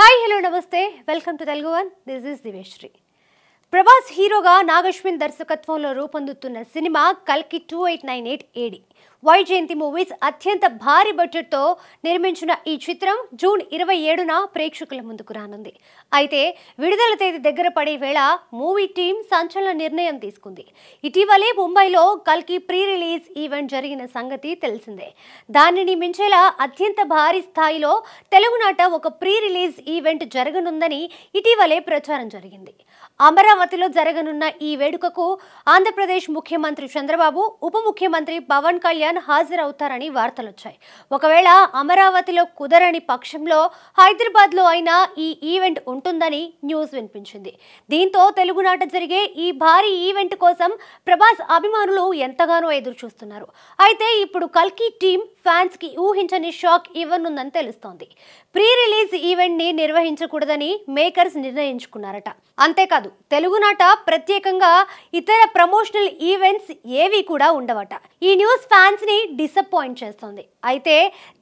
Hi hello నమస్తే welcome to Telugu one this is Diveshri. Prabhas హీరోగా నాగశ్విన్ దర్శకత్వంలో రూపొందుతున్న సినిమా కల్కి 2898 ఏడి వైజయంతి మూవీస్ అత్యంత భారీ బడ్జెట్తో నిర్మించిన ఈ చిత్రం జూన్ 27న ప్రేక్షకుల ముందుకు రానుంది. అయితే విడుదల తేదీ దగ్గర పడే వేళ మూవీ టీం సంచలన నిర్ణయం తీసుకుంది. ఇటీవలే ముంబైలో కల్కి ప్రీ రిలీజ్ ఈవెంట్ జరిగిన సంగతి తెలిసిందే. దానిని మించేలా అత్యంత భారీ స్థాయిలో తెలుగునాట ఒక ప్రీ రిలీజ్ ఈవెంట్ జరగనుందని ఇటీవలే ప్రచారం జరిగింది. అమరావతిలో జరగనున్న ఈ వేడుకకు ఆంధ్రప్రదేశ్ ముఖ్యమంత్రి చంద్రబాబు, ఉప ముఖ్యమంత్రి పవన్ కళ్యాణ్ హాజరవుతారని వార్తలొచ్చాయి. ఒకవేళ అమరావతిలో కుదరని పక్షంలో హైదరాబాద్లో అయినా ఈ ఈవెంట్ ఉంటుందని న్యూస్ వినిపించింది. దీంతో తెలుగునాట జరిగే ఈ భారీ ఈవెంట్ కోసం ప్రభాస్ అభిమానులు ఎంతగానో ఎదురు చూస్తున్నారు. అయితే ఇప్పుడు కల్కి టీం ఫ్యాన్స్ కి ఊహించని షాక్ ఇవ్వనుందని తెలుస్తోంది. ప్రీ రిలీజ్ ఈవెంట్ ని నిర్వహించకూడదని మేకర్స్ నిర్ణయించుకున్నారట. అంతేకాదు తెలుగునాట ప్రత్యేకంగా ఇతర ప్రమోషనల్ ఈవెంట్స్ ఏవి కూడా ఉండవట. ఈ న్యూస్ ఫ్యాన్స్ ని డిసప్పాయింట్ చేస్తోంది. అయితే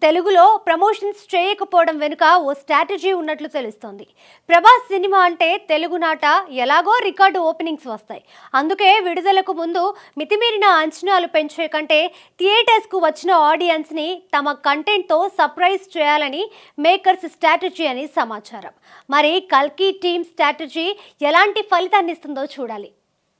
తెలుగులో ప్రమోషన్స్ చేయకపోవడం వెనుక ఓ స్ట్రాటజీ ఉన్నట్లు తెలుస్తోంది. ప్రభాస్ సినిమా అంటే తెలుగునాట ఎలాగో రికార్డు ఓపెనింగ్స్ వస్తాయి. అందుకే విడుదలకు ముందు మితిమీరిన అంచనాలు పెంచే కంటే థియేటర్స్ కు వచ్చిన ఆడియన్స్ ని తమ కంటెంట్ తో సర్ప్రైజ్ చేయాలని మేకర్స్ స్ట్రాటజీ అని సమాచారం. మరి కల్కి టీమ్ స్ట్రాటజీ ఎలాంటి ఫలితాన్ని ఇస్తుందో చూడాలి.